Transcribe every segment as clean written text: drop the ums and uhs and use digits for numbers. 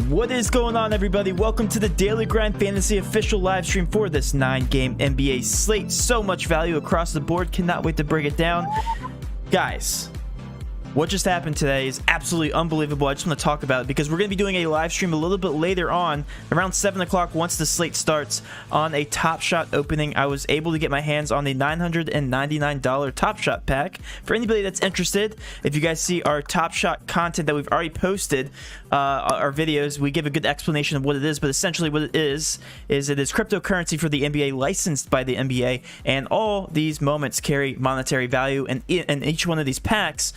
What is going on, everybody? Welcome to the Daily Grind Fantasy official live stream for this 9-game NBA slate. So much value across the board. Cannot wait to break it down. Guys, what just happened today is absolutely unbelievable. I just want to talk about it because we're going to be doing a live stream a little bit later on, around 7 o'clock once the slate starts, on a Top Shot opening. I was able to get my hands on the $999 Top Shot pack. For anybody that's interested, if you guys see our Top Shot content that we've already posted, our videos, we give a good explanation of what it is, but essentially what it is it is cryptocurrency for the NBA, licensed by the NBA, and all these moments carry monetary value, and in each one of these packs,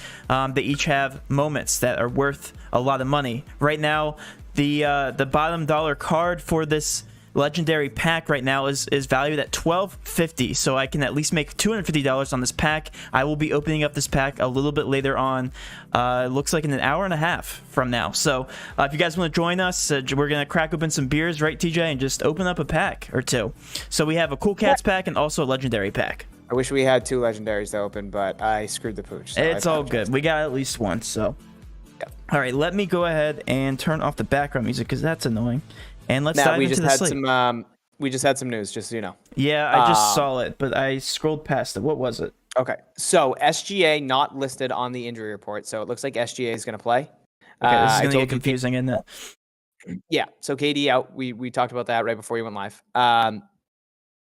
they each have moments that are worth a lot of money. Right now, the bottom dollar card for this legendary pack right now is valued at $12.50, so I can at least make $250 on this pack. I will be opening up this pack a little bit later on. It looks like in an hour and a half from now. So if you guys want to join us, we're gonna crack open some beers, right, TJ, and just open up a pack or two. So we have a Cool Cats pack and also a legendary pack. I wish we had two legendaries to open, but I screwed the pooch. So it's all good. We got at least one. So yep. All right, let me go ahead and turn off the background music because that's annoying. And let's dive into the slate. We just had some news, just so you know. Yeah, I just saw it, but I scrolled past it. What was it? Okay, so SGA not listed on the injury report, so it looks like SGA is going to play. Okay, this is going to get confusing, isn't it? Yeah, so KD out. We talked about that right before you went live.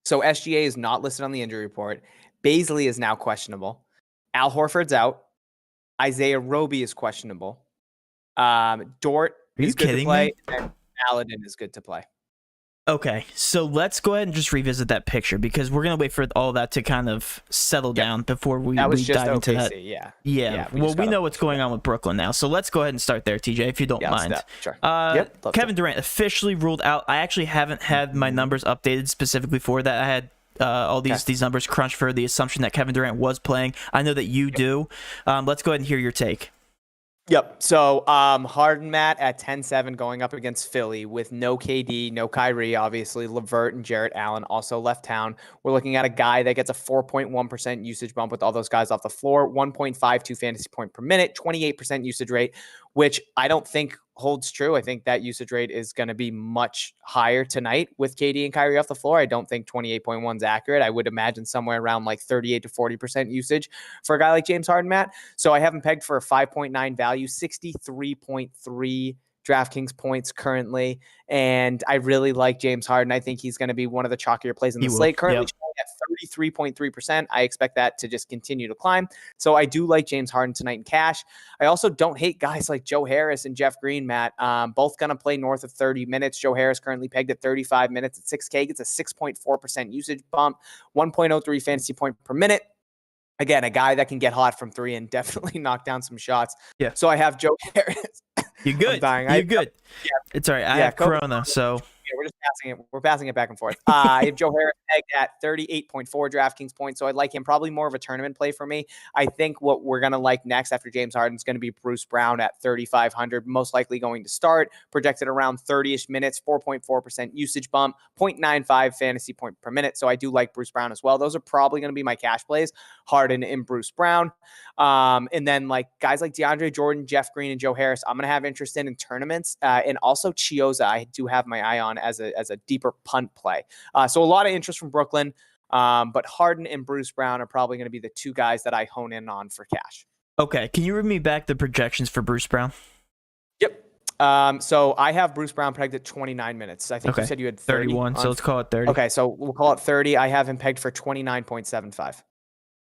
So SGA is not listed on the injury report. Baisley is now questionable. Al Horford's out. Isaiah Roby is questionable. Dort is good to play. And Aladdin is good to play. Okay, so let's go ahead and just revisit that picture because we're gonna wait for all that to kind of settle down before we dive into that. Yeah. Well, we know what's going on with Brooklyn now, so let's go ahead and start there, TJ, if you don't mind. Sure. Kevin Durant officially ruled out. I actually haven't had my numbers updated specifically for that. I had all these numbers crunched for the assumption that Kevin Durant was playing. I know that you do. Let's go ahead and hear your take. Yep. So Harden, Matt, at 10-7 going up against Philly with no KD, no Kyrie, obviously. LeVert and Jarrett Allen also left town. We're looking at a guy that gets a 4.1% usage bump with all those guys off the floor, 1.52 fantasy point per minute, 28% usage rate, which I don't think holds true. I think that usage rate is going to be much higher tonight with KD and Kyrie off the floor. I don't think 28.1 is accurate. I would imagine somewhere around like 38 to 40% usage for a guy like James Harden, Matt. So I have him pegged for a 5.9 value, 63.3 DraftKings points currently. And I really like James Harden. I think he's going to be one of the chalkier plays in the slate. Currently showing at 33.3%. I expect that to just continue to climb. So I do like James Harden tonight in cash. I also don't hate guys like Joe Harris and Jeff Green, Matt. Both going to play north of 30 minutes. Joe Harris currently pegged at 35 minutes at 6K. Gets a 6.4% usage bump, 1.03 fantasy point per minute. Again, a guy that can get hot from three and definitely knock down some shots. Yeah. So I have Joe Harris. You're good. You're good. Yeah. It's all right. I have Corona, so. Yeah, we're just passing it. We're passing it back and forth. I have Joe Harris pegged at 38.4 DraftKings points, so I'd like him probably more of a tournament play for me. I think what we're going to like next after James Harden is going to be Bruce Brown at 3,500, most likely going to start, projected around 30-ish minutes, 4.4% usage bump, 0.95 fantasy point per minute. So I do like Bruce Brown as well. Those are probably going to be my cash plays, Harden and Bruce Brown. And then like guys like DeAndre Jordan, Jeff Green, and Joe Harris, I'm going to have interest in tournaments. And also Chioza, I do have my eye on as a deeper punt play. So a lot of interest from Brooklyn, but Harden and Bruce Brown are probably going to be the two guys that I hone in on for cash. Okay. Can you read me back the projections for Bruce Brown? Yep. So I have Bruce Brown pegged at 29 minutes. I think you said you had 31. So let's call it 30. Okay. So we'll call it 30. I have him pegged for 29.75.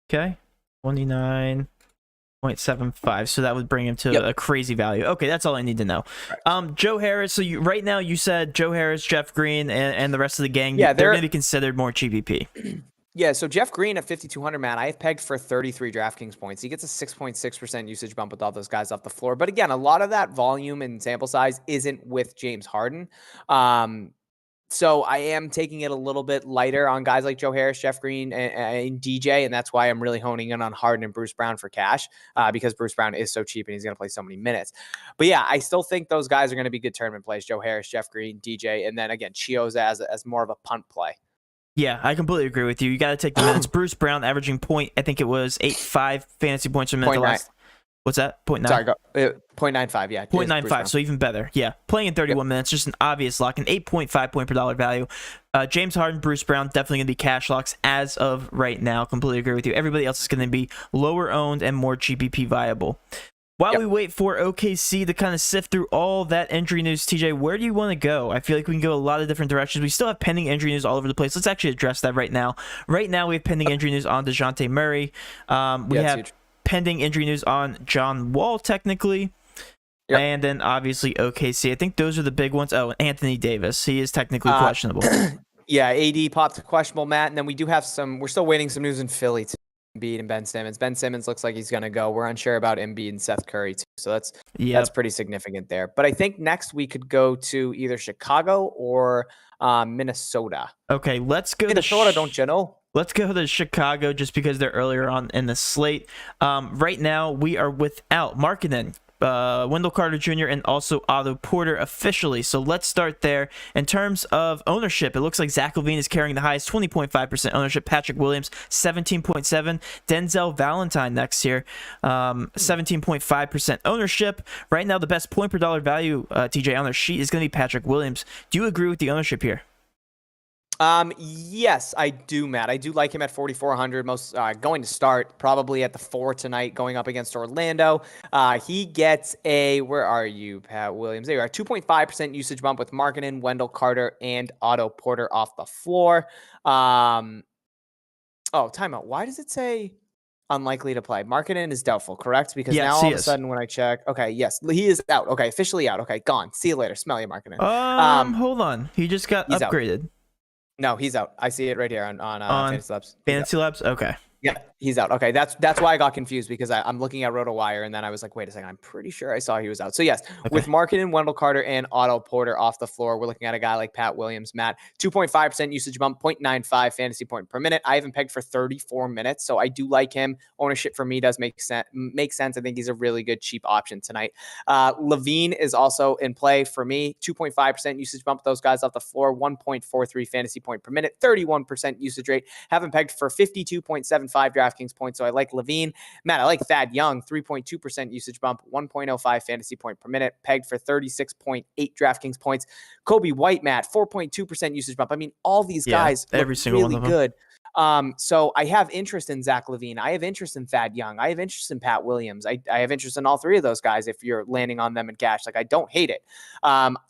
Okay. 29.75. So that would bring him to a crazy value. Okay, that's all I need to know. Right. Joe Harris. So right now you said Joe Harris, Jeff Green, and the rest of the gang. Yeah, they're going to be considered more GPP. Yeah, so Jeff Green at 5,200, man, I have pegged for 33 DraftKings points. He gets a 6.6% usage bump with all those guys off the floor. But again, a lot of that volume and sample size isn't with James Harden. So I am taking it a little bit lighter on guys like Joe Harris, Jeff Green, and DJ, and that's why I'm really honing in on Harden and Bruce Brown for cash, because Bruce Brown is so cheap and he's going to play so many minutes. But yeah, I still think those guys are going to be good tournament plays, Joe Harris, Jeff Green, DJ, and then again, Chioza as more of a punt play. Yeah, I completely agree with you. You got to take the minutes. Bruce Brown averaging I think it was 8.5 fantasy points a minute. What's that? 0.9? Sorry, go 0.95. Yeah, 0.95, so even better. Yeah, playing in 31 minutes, just an obvious lock, an 8.5 point per dollar value. James Harden, Bruce Brown, definitely going to be cash locks as of right now. Completely agree with you. Everybody else is going to be lower owned and more GPP viable. While we wait for OKC to kind of sift through all that injury news, TJ, where do you want to go? I feel like we can go a lot of different directions. We still have pending injury news all over the place. Let's actually address that right now. Right now, we have pending injury news on DeJounte Murray. We have pending injury news on John Wall, technically. And then, obviously, OKC. I think those are the big ones. Oh, Anthony Davis. He is technically questionable. Yeah, AD popped questionable, Matt. And then we do have we're still waiting some news in Philly, too. Embiid and Ben Simmons. Ben Simmons looks like he's going to go. We're unsure about Embiid and Seth Curry too. So that's pretty significant there. But I think next we could go to either Chicago or Minnesota. Okay, let's go Minnesota, don't you know? Let's go to Chicago just because they're earlier on in the slate. Right now we are without Markkanen, Wendell Carter Jr., and also Otto Porter officially. So let's start there. In terms of ownership, it looks like Zach LaVine is carrying the highest, 20.5% ownership. Patrick Williams, 17.7%. Denzel Valentine next here, 17.5% ownership. Right now, the best point per dollar value, TJ, on their sheet is going to be Patrick Williams. Do you agree with the ownership here? Yes, I do, Matt. I do like him at 4,400. Most going to start probably at the 4 tonight, going up against Orlando. He gets where are you, Pat Williams? There you are. 2.5% usage bump with Markkanen, Wendell Carter, and Otto Porter off the floor. Oh, timeout. Why does it say unlikely to play? Markkanen is doubtful, correct? Because now all of a sudden when I check, okay, yes, he is out. Okay, officially out. Okay, gone. See you later. Smell you, Markkanen. Hold on. He just got upgraded. Out. No, he's out. I see it right here on Fantasy Labs. Fantasy Labs? Okay. Yeah, he's out. Okay, that's why I got confused because I'm looking at RotoWire and then I was like, wait a second, I'm pretty sure I saw he was out. So yes, with Markkanen, Wendell Carter, and Otto Porter off the floor, we're looking at a guy like Pat Williams. Matt, 2.5% usage bump, 0.95 fantasy point per minute. I haven't pegged for 34 minutes, so I do like him. Ownership for me does make sense. I think he's a really good cheap option tonight. LaVine is also in play for me. 2.5% usage bump. Those guys off the floor, 1.43 fantasy point per minute, 31% usage rate. Haven't pegged for 52.75 DraftKings points. So I like LaVine. Matt, I like Thad Young, 3.2% usage bump, 1.05 fantasy point per minute, pegged for 36.8 DraftKings points. Kobe White, Matt, 4.2% usage bump. I mean, all these guys every single really one of them. good. So I have interest in Zach LaVine. I have interest in Thad Young. I have interest in Pat Williams. I have interest in all three of those guys if you're landing on them in cash. Like, I don't hate it.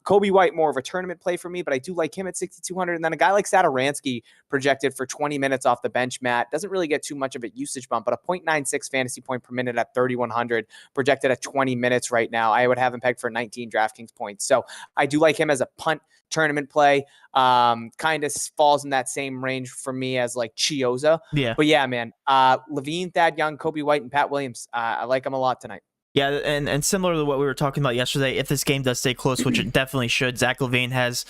Kobe White, more of a tournament play for me, but I do like him at 6,200. And then a guy like Satoransky projected for 20 minutes off the bench, Matt. Doesn't really get too much of a usage bump, but a 0.96 fantasy point per minute at 3,100 projected at 20 minutes right now. I would have him pegged for 19 DraftKings points. So I do like him as a punt tournament play. Kind of falls in that same range for me as like Chioza. Yeah. But yeah, man, LaVine, Thad Young, Kobe White, and Pat Williams. I like them a lot tonight. Yeah, and similar to what we were talking about yesterday, if this game does stay close, which it definitely should, Zach LaVine has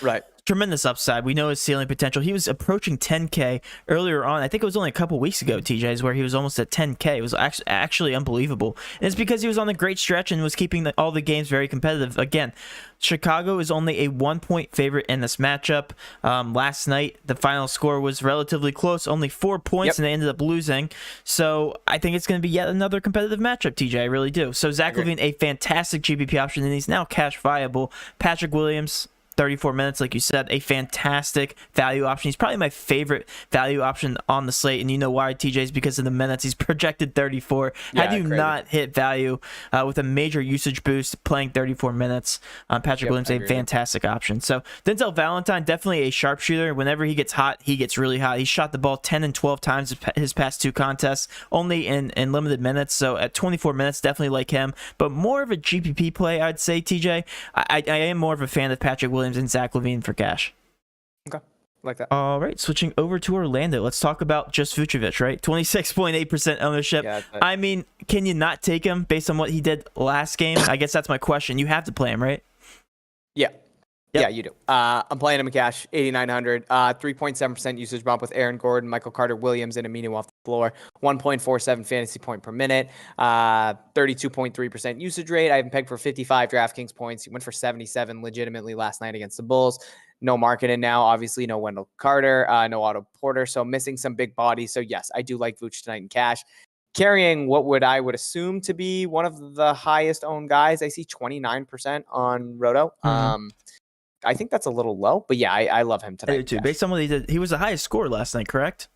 tremendous upside. We know his ceiling potential. He was approaching 10K earlier on. I think it was only a couple weeks ago, TJ's, where he was almost at 10K. It was actually unbelievable. And it's because he was on a great stretch and was keeping all the games very competitive. Again, Chicago is only a 1-point favorite in this matchup. Last night, the final score was relatively close, only 4 points, and they ended up losing. So I think it's going to be yet another competitive matchup, TJ. I really do. So Zach LaVine, a fantastic GPP option, and he's now cash viable. Patrick Williams, 34 minutes, like you said, a fantastic value option. He's probably my favorite value option on the slate, and you know why, TJ's because of the minutes. He's projected 34. How do you not hit value with a major usage boost playing 34 minutes? Patrick Williams, a fantastic option. So Denzel Valentine, definitely a sharpshooter. Whenever he gets hot, he gets really hot. He shot the ball 10 and 12 times his past 2 contests, only in limited minutes. So at 24 minutes, definitely like him, but more of a GPP play, I'd say, TJ. I am more of a fan of Patrick Williams and Zach LaVine for cash. Okay, like that. All right, switching over to Orlando. Let's talk about just Vucevic, right? 26.8% ownership. Yeah, I mean, can you not take him based on what he did last game? I guess that's my question. You have to play him, right? Yeah. Yeah, you do. I'm playing him in cash, 8,900, 3.7% usage bump with Aaron Gordon, Michael Carter Williams, and Aminu off the floor, 1.47 fantasy point per minute, 32.3% usage rate. I have him pegged for 55 DraftKings points. He went for 77 legitimately last night against the Bulls. No Markkanen now, obviously no Wendell Carter, no Otto Porter, so missing some big bodies. So yes, I do like Vooch tonight in cash. carrying what I would assume to be one of the highest owned guys. I see 29% on Roto. I think that's a little low, but yeah, I love him tonight. I do too. Based on what he did, he was the highest scorer last night, correct?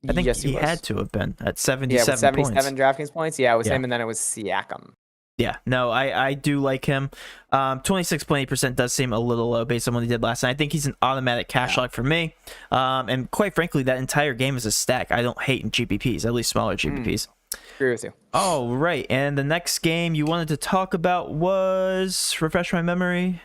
I think yes, he had to have been at 77 yeah, with 77 points. DraftKings points. Yeah, it was him, and then it was Siakam. Yeah, no, I do like him. 26.8% does seem a little low based on what he did last night. I think he's an automatic cash lock for me. And quite frankly, that entire game is a stack. I don't hate in GPPs, at least smaller GPPs. Agree with you. Oh, right. And the next game you wanted to talk about was, refresh my memory.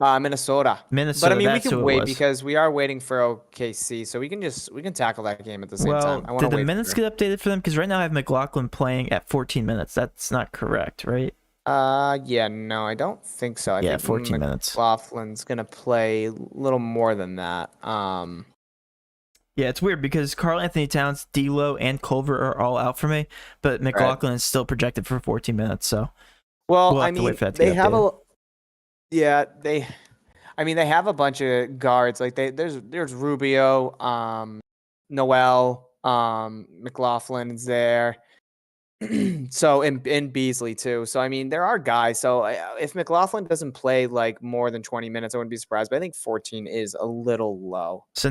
Minnesota. But I mean, we can wait because we are waiting for OKC, so we can tackle that game at the same time. Did the minutes get updated for them? Because right now I have McLaughlin playing at 14 minutes. That's not correct, right? Yeah, no, I don't think so. I think 14 minutes. McLaughlin's gonna play a little more than that. Yeah, it's weird because Karl Anthony Towns, D'Lo, and Culver are all out for me, but McLaughlin is still projected for 14 minutes. So, well, I mean, they have they have a bunch of guards. Like there's Rubio, Noel, McLaughlin is there. So and Beasley too. So I mean, there are guys. So if McLaughlin doesn't play like more than 20 minutes, I wouldn't be surprised. But I think 14 is a little low. So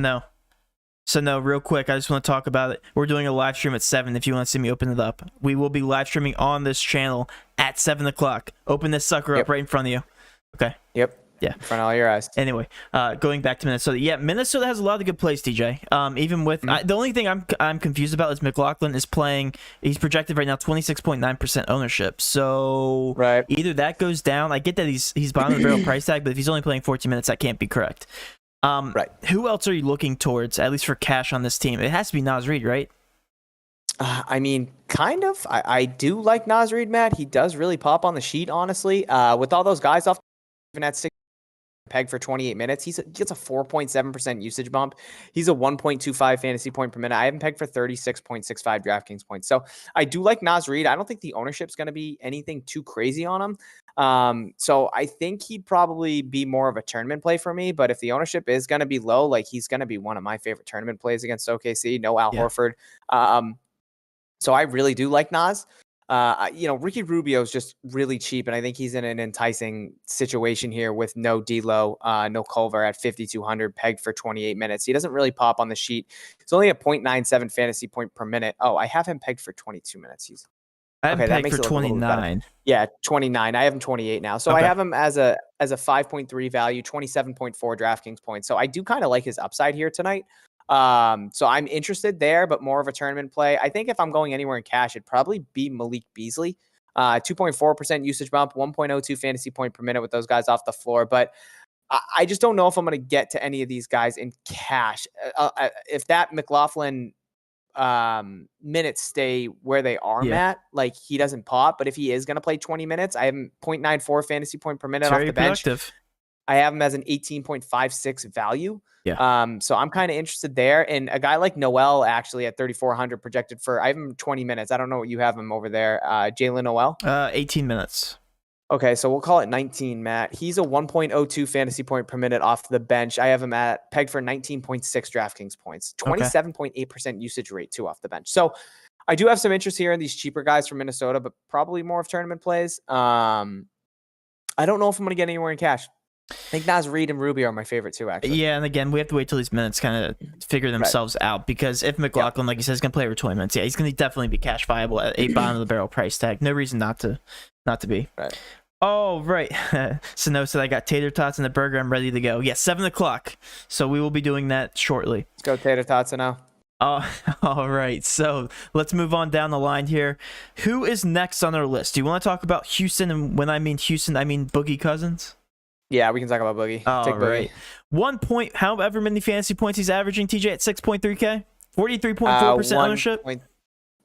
no, real quick, I just want to talk about it. We're doing a live stream at 7 if you want to see me open it up. We will be live streaming on this channel at 7 o'clock. Open this sucker up right in front of you. Okay. Yep. Yeah. In front of all your eyes. Anyway, going back to Minnesota. Yeah, Minnesota has a lot of good plays, TJ. Even with the only thing I'm confused about is McLaughlin is playing. He's projected right now 26.9% ownership. So either that goes down. I get that he's bottom of the barrel price tag, but if he's only playing 14 minutes, that can't be correct. Who else are you looking towards, at least for cash on this team? It has to be Naz Reid, right? I mean, kind of. I do like Naz Reid, Matt. He does really pop on the sheet, honestly. With all those guys off, even at 6 peg for 28 minutes, he gets a 4.7% usage bump. He's a 1.25 fantasy point per minute. I haven't pegged for 36.65 DraftKings points. So I do like Naz Reid. I don't think the ownership's going to be anything too crazy on him. So I think he'd probably be more of a tournament play for me. But if the ownership is going to be low, like he's going to be one of my favorite tournament plays against OKC. No Al Horford. So I really do like Naz. Ricky Rubio is just really cheap, and I think he's in an enticing situation here with no D'Lo, no Culver at 5,200, pegged for 28 minutes. He doesn't really pop on the sheet. It's only a 0.97 fantasy point per minute. Oh, I have him pegged for 22 minutes. I have him pegged for 29. Yeah, 29. I have him 28 now. So I have him as a 5.3 value, 27.4 DraftKings points. So I do kind of like his upside here tonight. So I'm interested there, but more of a tournament play. I think if I'm going anywhere in cash, it'd probably be Malik Beasley. 2.4% usage bump, 1.02 fantasy point per minute with those guys off the floor. But I just don't know if I'm going to get to any of these guys in cash. If that McLaughlin minutes stay where they are, Matt, like he doesn't pop. But if he is going to play 20 minutes, I have him 0.94 fantasy point per minute off the bench. I have him as an 18.56 value. Yeah. So I'm kind of interested there. And a guy like Noel, actually at 3,400 projected for, I have him 20 minutes. I don't know what you have him over there. Jalen Noel? 18 minutes. Okay. So we'll call it 19, Matt. He's a 1.02 fantasy point per minute off the bench. I have him at pegged for 19.6 DraftKings points, 27.8% usage rate too off the bench. So I do have some interest here in these cheaper guys from Minnesota, but probably more of tournament plays. I don't know if I'm going to get anywhere in cash. I think Naz Reid and Rubio are my favorite too, actually. Yeah, and again, we have to wait till these minutes kind of figure themselves out, because if McLaughlin, like you said, is going to play over 20 minutes, he's going to definitely be cash viable at a bottom of the barrel price tag. No reason not to be. Right. Oh, right. Sano said I got tater tots and the burger. I'm ready to go. Yeah, 7 o'clock. So we will be doing that shortly. Let's go tater tots now. All right. So let's move on down the line here. Who is next on our list? Do you want to talk about Houston? And when I mean Houston, I mean Boogie Cousins. Yeah, we can talk about Boogie. Take Boogie. 1 point, however many fantasy points he's averaging, TJ, at 6.3K? 43.4% ownership?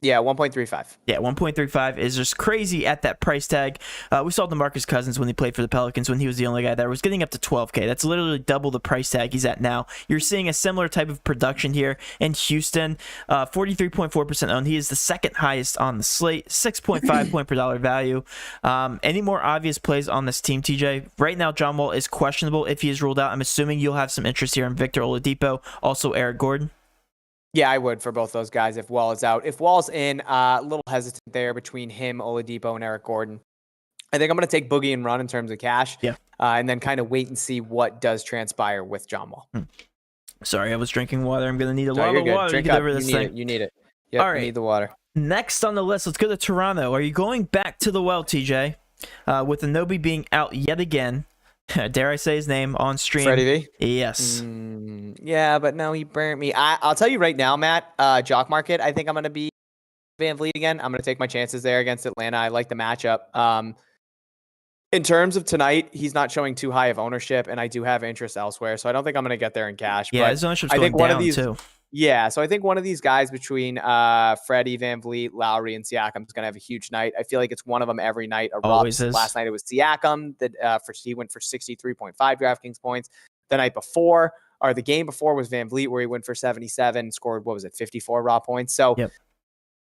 Yeah, 1.35. Yeah, 1.35 is just crazy at that price tag. We saw DeMarcus Cousins when he played for the Pelicans, when he was the only guy that was getting up to 12K. That's literally double the price tag he's at now. You're seeing a similar type of production here in Houston. 43.4% owned. He is the second highest on the slate. 6.5 point per dollar value. Any more obvious plays on this team, TJ? Right now, John Wall is questionable. If he is ruled out, I'm assuming you'll have some interest here in Victor Oladipo, also Eric Gordon. Yeah, I would for both those guys if Wall is out. If Wall's in, a little hesitant there between him, Oladipo, and Eric Gordon. I think I'm going to take Boogie and run in terms of cash. Yeah. And then kind of wait and see what does transpire with John Wall. Sorry, I was drinking water. I'm going to need a lot you're of good. water Drink to get up. over this thing. You need it. Yep, All right. You need the water. Next on the list, let's go to Toronto. Are you going back to the well, TJ? With Anunoby being out yet again. Dare I say his name on stream? Freddie V? Yes. Yeah, but no, he burnt me. I'll tell you right now, Matt, Jock Market, I think I'm going to be Van Vliet again. I'm going to take my chances there against Atlanta. I like the matchup. In terms of tonight, he's not showing too high of ownership, and I do have interest elsewhere, so I don't think I'm going to get there in cash. Yeah, but his ownership's I going think one down of these, too. Yeah, so I think one of these guys between Freddie, Van Vliet, Lowry, and Siakam is going to have a huge night. I feel like it's one of them every night. Always is. Last night it was Siakam that he went for 63.5 DraftKings points. The night before, or the game before, was Van Vliet where he went for 77, scored 54 raw points. So. Yep.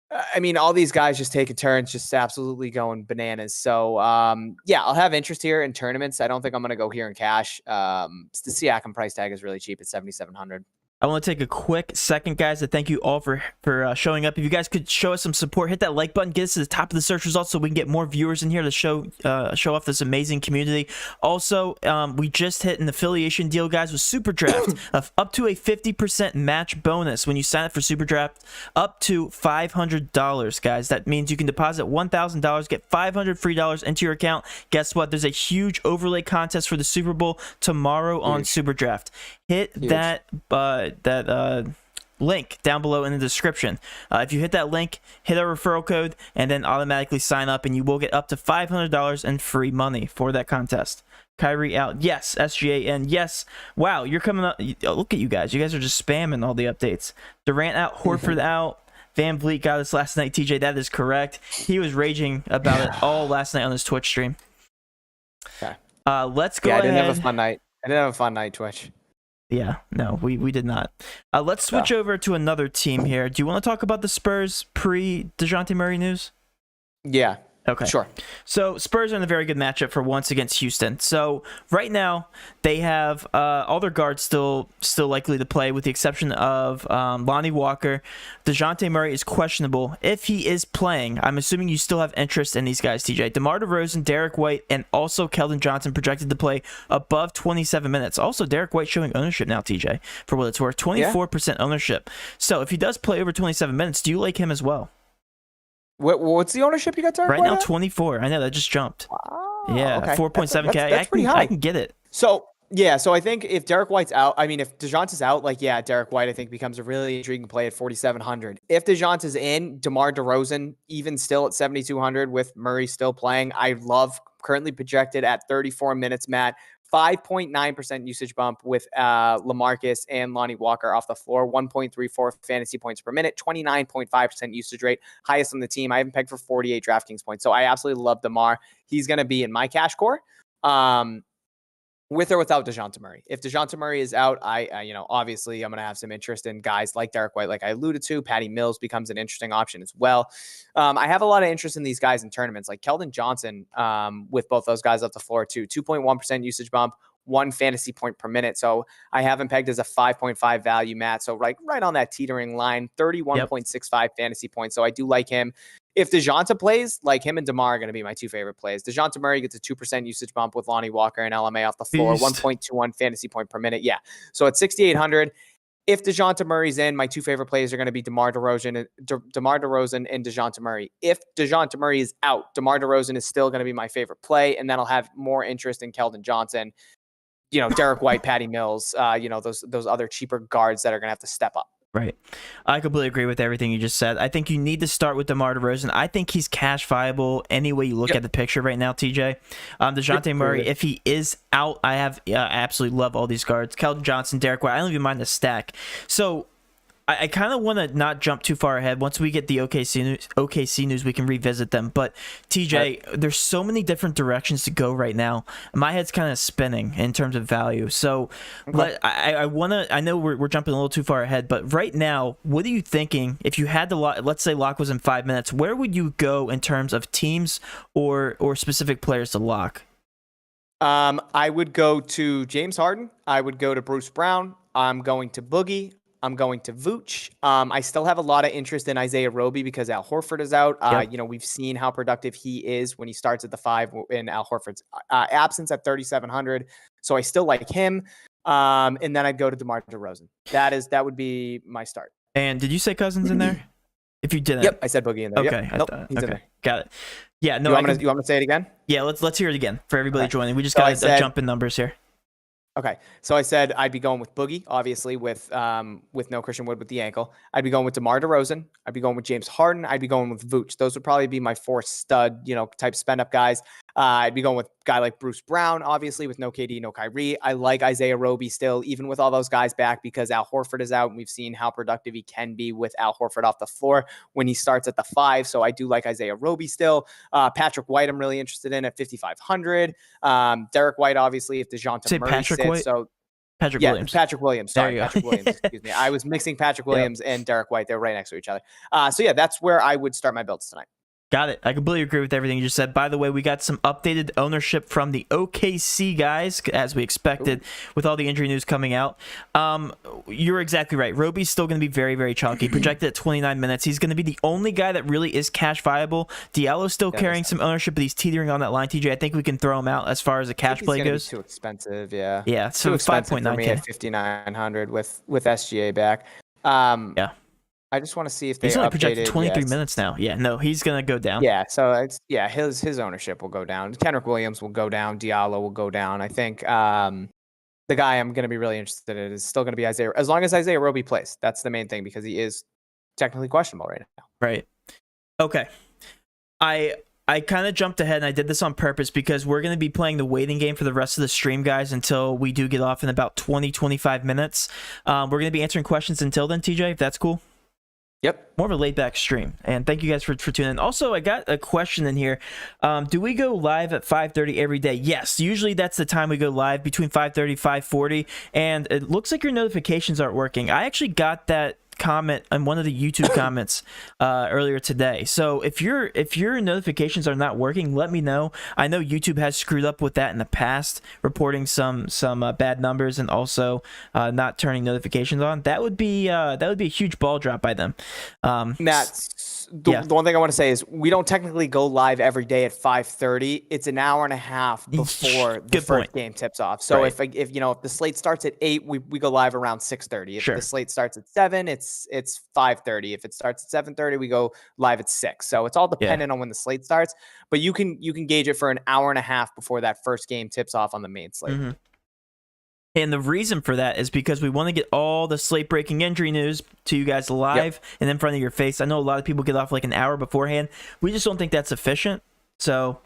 I mean, all these guys just taking turns, just absolutely going bananas. So, yeah, I'll have interest here in tournaments. I don't think I'm going to go here in cash. The Siakam price tag is really cheap at 7,700. I want to take a quick second, guys, to thank you all for showing up. If you guys could show us some support, hit that like button, get us to the top of the search results so we can get more viewers in here to show off this amazing community. Also, we just hit an affiliation deal, guys, with Super Draft of up to a 50% match bonus when you sign up for Super Draft, up to $500, guys. That means you can deposit $1,000, get $500 free dollars into your account. Guess what? There's a huge overlay contest for the Super Bowl tomorrow on Super Draft. Hit that link down below in the description. If you hit that link, hit our referral code, and then automatically sign up, and you will get up to $500 in free money for that contest. Kyrie out. Yes. SGAN. Yes. Wow, you're coming up. Look at you guys. You guys are just spamming all the updates. Durant out. Horford out. Van Vliet got us last night. TJ, that is correct. He was raging about it all last night on his Twitch stream. Okay. Let's go ahead. I didn't have a fun night, Twitch. Yeah, no, we did not. Let's switch over to another team here. Do you want to talk about the Spurs pre-DeJounte Murray news? Yeah. Okay. Sure. So Spurs are in a very good matchup for once against Houston. So right now they have all their guards still likely to play, with the exception of Lonnie Walker. DeJounte Murray is questionable. If he is playing, I'm assuming you still have interest in these guys, TJ. DeMar DeRozan, Derek White, and also Keldon Johnson projected to play above 27 minutes. Also, Derek White showing ownership now, TJ, for what it's worth. 24% ownership. So if he does play over 27 minutes, do you like him as well? What's the ownership you got, Derek right White now? at? 24. I know that just jumped. Wow, yeah, okay. 4.7K. That's pretty high. I can get it. So I think if Derek White's out, I mean, if DeJounte's out, Derek White I think becomes a really intriguing play at 4,700. If DeJounte's in, DeMar DeRozan even still at 7,200 with Murray still playing. I love currently projected at 34 minutes, Matt. 5.9% usage bump with LaMarcus and Lonnie Walker off the floor, 1.34 fantasy points per minute, 29.5% usage rate, highest on the team. I haven't pegged for 48 DraftKings points. So I absolutely love DeMar. He's going to be in my cash core. With or without DeJounte Murray. If DeJounte Murray is out, I obviously I'm going to have some interest in guys like Derek White, like I alluded to. Patty Mills becomes an interesting option as well. I have a lot of interest in these guys in tournaments, like Keldon Johnson, with both those guys off the floor too. 2.1% usage bump, 1 fantasy point per minute. So I have him pegged as a 5.5 value, Matt. So right on that teetering line, 31.65 fantasy points. So I do like him. If DeJounte plays, like him and DeMar are going to be my two favorite plays. DeJounte Murray gets a 2% usage bump with Lonnie Walker and LMA off the floor, 1.21 fantasy point per minute. Yeah. So at 6,800, if DeJounte Murray's in, my two favorite plays are going to be DeMar DeRozan and DeJounte Murray. If DeJounte Murray is out, DeMar DeRozan is still going to be my favorite play, and then I'll have more interest in Keldon Johnson, Derek White, Patty Mills, those other cheaper guards that are going to have to step up. Right. I completely agree with everything you just said. I think you need to start with DeMar DeRozan. I think he's cash viable any way you look at the picture right now, TJ. DeJounte Murray, if he is out, I absolutely love all these guards. Keldon Johnson, Derek White, I don't even mind the stack. So I kind of want to not jump too far ahead. Once we get the OKC news, we can revisit them. But TJ, there's so many different directions to go right now. My head's kind of spinning in terms of value. So I know we're jumping a little too far ahead, but right now, what are you thinking? If you had to let's say lock was in 5 minutes, where would you go in terms of teams or specific players to lock? I would go to James Harden. I would go to Bruce Brown. I'm going to Boogie. I'm going to Vooch. I still have a lot of interest in Isaiah Roby because Al Horford is out. We've seen how productive he is when he starts at the 5 in Al Horford's absence at 3,700. So I still like him. And then I'd go to DeMar DeRozan. That would be my start. And did you say Cousins in there? If you didn't. Yep, I said Boogie in there. Okay. Yep. He's in there. Got it. Yeah, no. You want me to say it again? Yeah, let's hear it again for everybody joining. We just got a jump in numbers here. Okay, so I said I'd be going with Boogie, obviously, with no Christian Wood with the ankle. I'd be going with DeMar DeRozan. I'd be going with James Harden. I'd be going with Vooch. Those would probably be my 4 stud, type spend up guys. I'd be going with a guy like Bruce Brown, obviously, with no KD, no Kyrie. I like Isaiah Roby still, even with all those guys back, because Al Horford is out, and we've seen how productive he can be with Al Horford off the floor when he starts at the 5. So I do like Isaiah Roby still. Patrick White, I'm really interested in at 5,500. Derek White, obviously, if DeJounte Murray Patrick sits. White? So Patrick Williams. Patrick Williams. Sorry, Patrick Williams. Excuse me. I was mixing Patrick Williams and Derek White. They're right next to each other. So yeah, that's where I would start my builds tonight. Got it. I completely agree with everything you just said. By the way, we got some updated ownership from the OKC guys, as we expected, with all the injury news coming out. You're exactly right. Roby's still going to be very, very chunky. Projected at 29 minutes. He's going to be the only guy that really is cash viable. Diallo's still carrying some ownership, but he's teetering on that line. TJ, I think we can throw him out as far as a cash play goes. Too expensive, yeah. Yeah, so 5.9K at 5,900 with SGA back. Yeah. I just want to see if they he's only projected 23 yes. minutes now. Yeah, no, he's gonna go down. Yeah, so his ownership will go down. Kendrick Williams will go down. Diallo will go down. I think the guy I'm gonna be really interested in is still gonna be Isaiah, as long as Isaiah Roby plays. That's the main thing because he is technically questionable right now. Right. Okay. I kind of jumped ahead and I did this on purpose because we're going to be playing the waiting game for the rest of the stream, guys, until we do get off in about 20-25 minutes. We're going to be answering questions until then, TJ, if that's cool. Yep. More of a laid-back stream. And thank you guys for tuning in. Also, I got a question in here. Do we go live at 5:30 every day? Yes. Usually that's the time we go live, between 5:30 and 5:40. And it looks like your notifications aren't working. I actually got that comment on one of the YouTube comments earlier today. So if your notifications are not working, let me know. I know YouTube has screwed up with that in the past, reporting some bad numbers and also not turning notifications on. That would be a huge ball drop by them. Matt, the one thing I want to say is we don't technically go live every day at 5:30. It's an hour and a half before the first game tips off. So if the slate starts at 8, we go live around 6:30. If the slate starts at 7, it's 5:30. If it starts at 7:30, we go live at 6. So it's all dependent on when the slate starts. But you can gauge it for an hour and a half before that first game tips off on the main slate. Mm-hmm. And the reason for that is because we want to get all the slate-breaking injury news to you guys live and in front of your face. I know a lot of people get off like an hour beforehand. We just don't think that's efficient. So,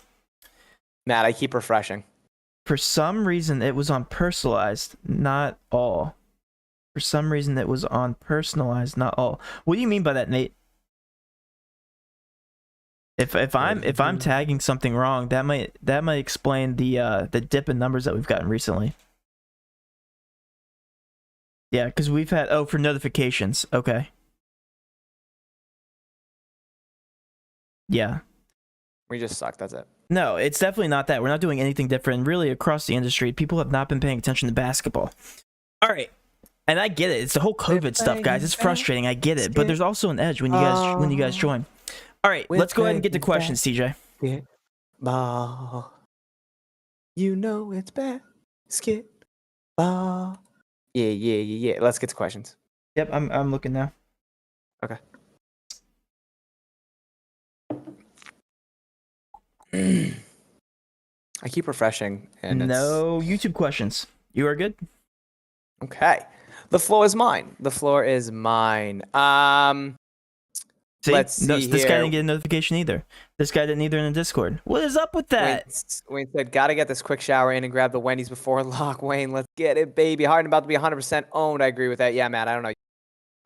Matt, I keep refreshing. For some reason, it was on personalized, not all. For some reason, it was on personalized, not all. What do you mean by that, Nate? If I'm tagging something wrong, that might explain the dip in numbers that we've gotten recently. Yeah, because we've had for notifications. Okay. Yeah. We just suck. That's it. No, it's definitely not that. We're not doing anything different. Really, across the industry, people have not been paying attention to basketball. All right. And I get it. It's the whole COVID stuff, guys. It's frustrating. I get it. But there's also an edge when you guys join. All right, let's go ahead and get to questions, TJ. Basketball. You know it's basketball. Yeah. Let's get to questions. Yep, I'm looking now. Okay. I keep refreshing. And no YouTube questions. You are good? Okay. The floor is mine. Let's see this guy didn't get a notification either. This guy didn't either in the Discord. What is up with that? Wayne said, gotta get this quick shower in and grab the Wendy's before lock. Wayne, let's get it, baby. Harden about to be 100% owned. I agree with that. Yeah, Matt, I don't know.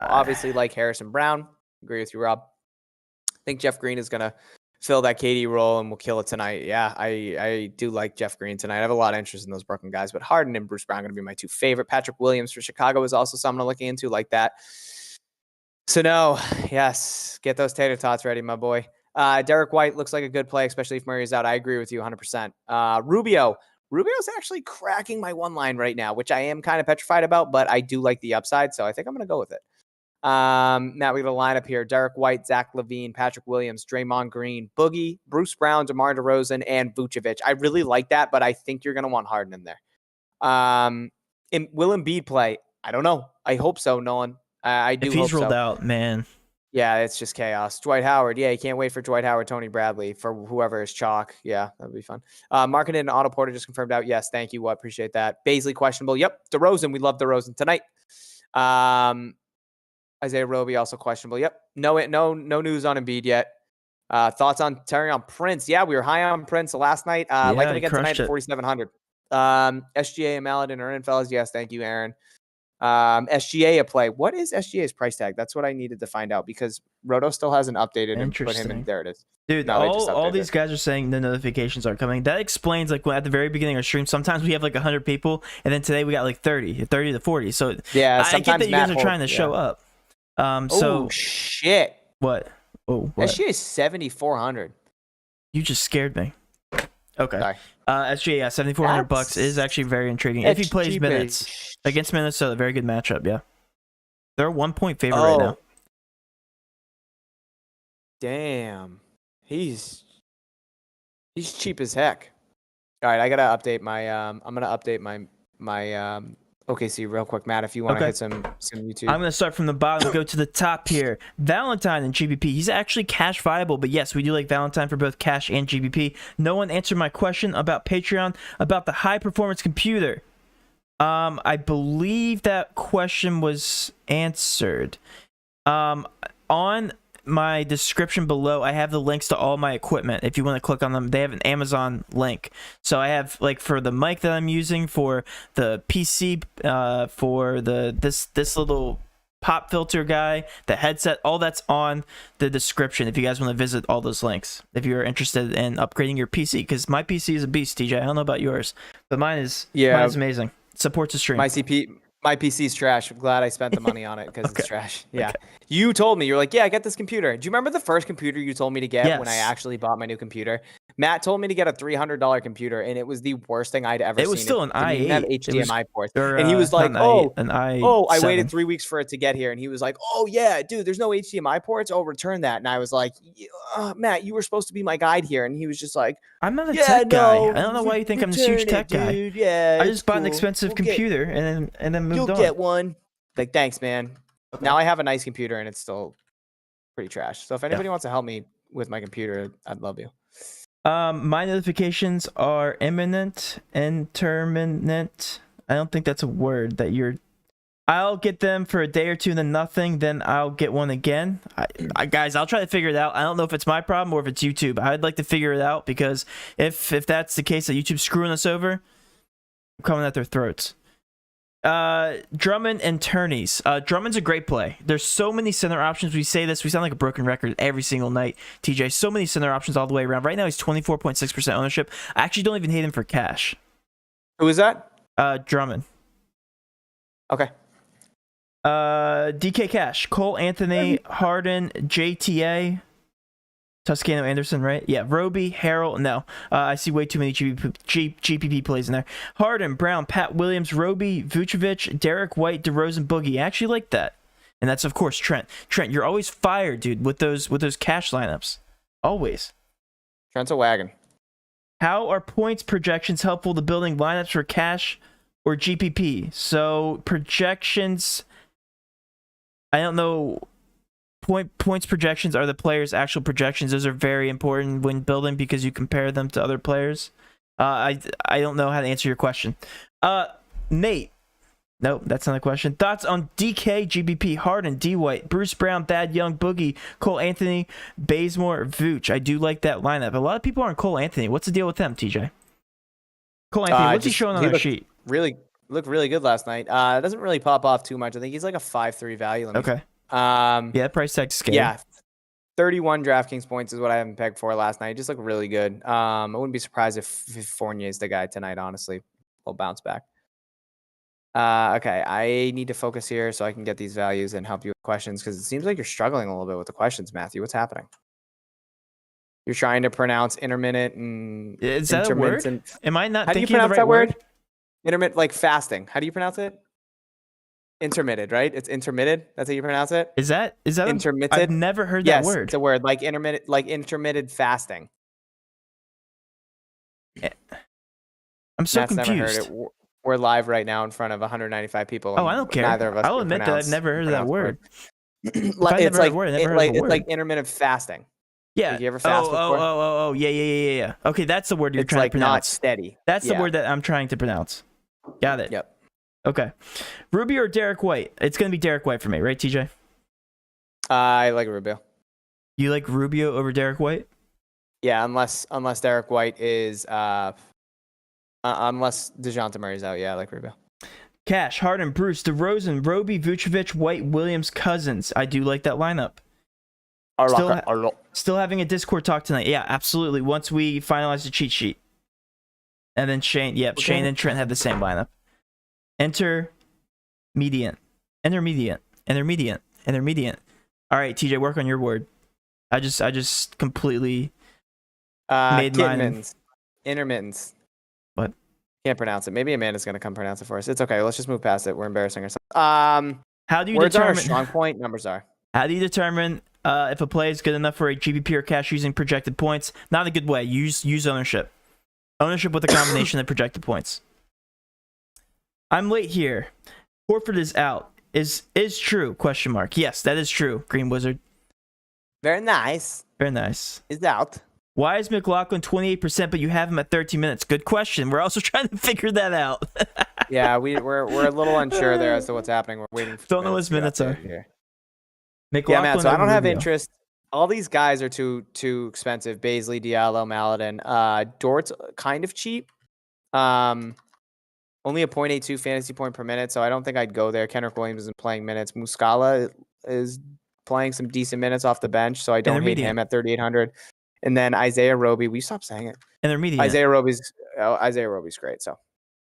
Obviously, like Harrison Brown. Agree with you, Rob. I think Jeff Green is going to fill that KD role and will kill it tonight. Yeah, I do like Jeff Green tonight. I have a lot of interest in those Brooklyn guys, but Harden and Bruce Brown are going to be my 2 favorite. Patrick Williams for Chicago is also someone I'm looking into like that. So no, yes, get those tater tots ready, my boy. Derek White looks like a good play, especially if Murray is out. I agree with you 100%. Rubio Rubio's actually cracking my one line right now, which I am kind of petrified about, but I do like the upside, so I think I'm going to go with it. Now we got a lineup here: Derek White, Zach LaVine, Patrick Williams, Draymond Green, Boogie, Bruce Brown, DeMar DeRozan, and Vucevic. I really like that, but I think you're going to want Harden in there. Will Embiid play? I don't know. I hope so, Nolan. I do. If he's hope rolled so. out, man. Yeah, it's just chaos. Dwight Howard. Yeah, you can't wait for Dwight Howard, Tony Bradley, for whoever is chalk. Yeah, that'd be fun. Marketed and Otto Porter just confirmed out. Yes, thank you. Appreciate that. Baisley questionable. Yep. DeRozan. We love DeRozan tonight. Isaiah Roby also questionable. Yep. No news on Embiid yet. Thoughts on Taurean Prince? Yeah, we were high on Prince last night. Like him again tonight at 4,700. SGA and Maladin are in, fellas. Yes, thank you, Aaron. SGA a play. What is SGA's price tag? That's what I needed to find out because Roto still hasn't updated and put him in. There it is. Dude, no, all these guys are saying the notifications aren't coming. That explains like at the very beginning of our stream, sometimes we have like 100 people, and then today we got like 30 to 40. So yeah, I get that you guys are trying to show up. So shit. What? Oh, what? SGA is 7,400. You just scared me. Okay. Sorry. SGA, yeah, $7,400 is actually very intriguing. If he plays minutes against Minnesota, very good matchup. Yeah, they're a 1-point favorite right now. Damn, he's cheap as heck. All right, I gotta update my. I'm gonna update my OKC real quick, Matt. If you want to hit some YouTube, I'm gonna start from the bottom and go to the top here. Valentine and GPP. He's actually cash viable, but yes, we do like Valentine for both cash and GPP. No one answered my question about Patreon about the high performance computer. I believe that question was answered. On my description below, I have the links to all my equipment. If you want to click on them, they have an Amazon link. So I have like for the mic that I'm using, for the PC, for this little pop filter guy, the headset, all that's on the description. If you guys want to visit all those links, if you're interested in upgrading your PC, because my PC is a beast, TJ. I don't know about yours, but mine is amazing. Supports the stream. My PC's trash. I'm glad I spent the money on it because it's trash. Yeah. You told me, you're like, yeah, I get this computer. Do you remember the first computer you told me to get when I actually bought my new computer? Matt told me to get a $300 computer, and it was the worst thing I'd ever seen. It was still an i8. It didn't have HDMI ports. And he was like, I waited 3 weeks for it to get here. And he was like, oh, yeah, dude, there's no HDMI ports. Oh, return that. And I was like, Matt, you were supposed to be my guide here. And he was just like, I'm not a tech guy. I don't know why you think I'm this huge tech guy. Yeah, I just bought an expensive computer and then moved on. You'll get one. Like, thanks, man. Okay. Now I have a nice computer, and it's still pretty trash. So if anybody wants to help me with my computer, I'd love you. My notifications are intermittent. I don't think that's a word that you're. I'll get them for a day or two, then nothing. Then I'll get one again. Guys, I'll try to figure it out. I don't know if it's my problem or if it's YouTube. I'd like to figure it out because if that's the case that YouTube's screwing us over, I'm coming at their throats. Drummond and Turney's. Drummond's a great play. There's so many center options. We say this, we sound like a broken record every single night. TJ, so many center options all the way around. Right now, he's 24.6% ownership. I actually don't even hate him for cash. Who is that? Drummond. Okay. DK Cash, Cole Anthony, Harden, JTA, Toscano Anderson, right? Yeah, Roby, Harrell. No, I see way too many GPP plays in there. Harden, Brown, Pat Williams, Roby, Vucevic, Derek White, DeRozan, Boogie. I actually like that. And that's, of course, Trent. Trent, you're always fired, dude, with those cash lineups. Always. Trent's a wagon. How are points projections helpful to building lineups for cash or GPP? So projections, I don't know. Points projections are the players' actual projections. Those are very important when building because you compare them to other players. I don't know how to answer your question. Nate. Nope, that's not a question. Thoughts on DK, GBP, Harden, D White, Bruce Brown, Thad Young, Boogie, Cole Anthony, Bazemore, Vooch. I do like that lineup. A lot of people aren't Cole Anthony. What's the deal with them, TJ? Cole Anthony, what's he showing on their sheet? Looked really good last night. It doesn't really pop off too much. I think he's like a 5.3 value. Okay. Yeah, price tag's scary. Yeah, 31 DraftKings points is what I haven't pegged for last night. It just looked really good. I wouldn't be surprised if Fournier is the guy tonight. Honestly, we'll bounce back. Okay, I need to focus here so I can get these values and help you with questions because it seems like you're struggling a little bit with the questions, Matthew. What's happening? You're trying to pronounce intermittent and Is that a word? Am I not How do you thinking of pronounce the right that word? word? Intermittent, like fasting. How do you pronounce it? Intermittent, right? It's intermittent. That's how you pronounce it. Is that intermittent? I've never heard that Yes, word. it's a word like intermittent fasting. I'm so Matt's confused. never heard it. We're live right now in front of 195 people. Oh, I don't care. Neither of us. I'll admit that I've never heard that word. It's like intermittent fasting. Yeah. Like you ever fast before? Oh. Yeah. Okay, that's the word you're It's trying like to pronounce. not steady. That's the word that I'm trying to pronounce. Got it. Yep. Okay. Rubio or Derek White? It's going to be Derek White for me, right, TJ? I like Rubio. You like Rubio over Derek White? Yeah, unless Derek White is unless DeJounte Murray's out. Yeah, I like Rubio. Cash, Harden, Bruce, DeRozan, Roby, Vucevic, White, Williams, Cousins. I do like that lineup. Still having a Discord talk tonight. Yeah, absolutely. Once we finalize the cheat sheet. And then Shane and Trent have the same lineup. Intermediate. All right, TJ, work on your word. I just completely made mine. Intermittents. What? Can't pronounce it. Maybe Amanda's gonna come pronounce it for us. It's okay. Let's just move past it. We're embarrassing ourselves. How do you words determine are our strong point? Numbers are. How do you determine if a play is good enough for a GPP or cash using projected points? Not a good way. Use ownership. Ownership with a combination of projected points. I'm late here. Horford is out. Is true? Question mark. Yes, that is true. Green Wizard. Very nice. Very nice. Is out. Why is McLaughlin 28%, but you have him at 13 minutes? Good question. We're also trying to figure that out. Yeah, we're a little unsure there as to what's happening. We're waiting. Don't know what his minutes are here. Yeah, man. So I don't have interest. All these guys are too expensive. Baisley, Diallo, Maladin. Dort's kind of cheap. Only a 0.82 fantasy point per minute, so I don't think I'd go there. Kendrick Williams isn't playing minutes. Muscala is playing some decent minutes off the bench, so I don't hate him at 3,800. And then Isaiah Roby, we stopped saying it. Intermediate. Isaiah Roby's great. So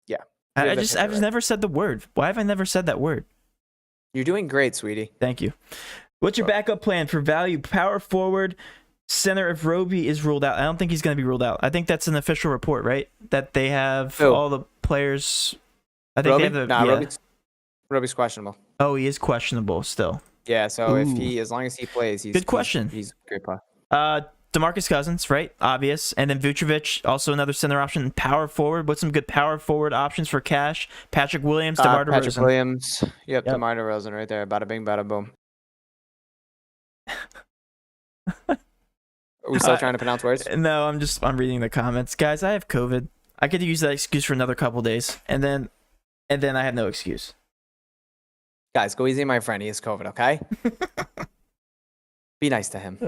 yeah, I've just never said the word. Why have I never said that word? You're doing great, sweetie. Thank you. What's your backup plan for value? Power forward, center if Roby is ruled out. I don't think he's going to be ruled out. I think that's an official report, right? That they have all the players. I think Roby? they have the. Roby's questionable. Oh, he is questionable still. Yeah, so as long as he plays, he's good question. He's a great play. DeMarcus Cousins, right? Obvious. And then Vucevic, also another center option. Power forward. What's some good power forward options for cash? Patrick Williams, DeMar DeRozan. Patrick Williams. Yep, DeMar DeRozan right there. Bada bing, bada boom. Are we still trying to pronounce words? No, I'm reading the comments. Guys, I have COVID. I could use that excuse for another couple days. And then I have no excuse. Guys, go easy on my friend. He has COVID, okay? Be nice to him.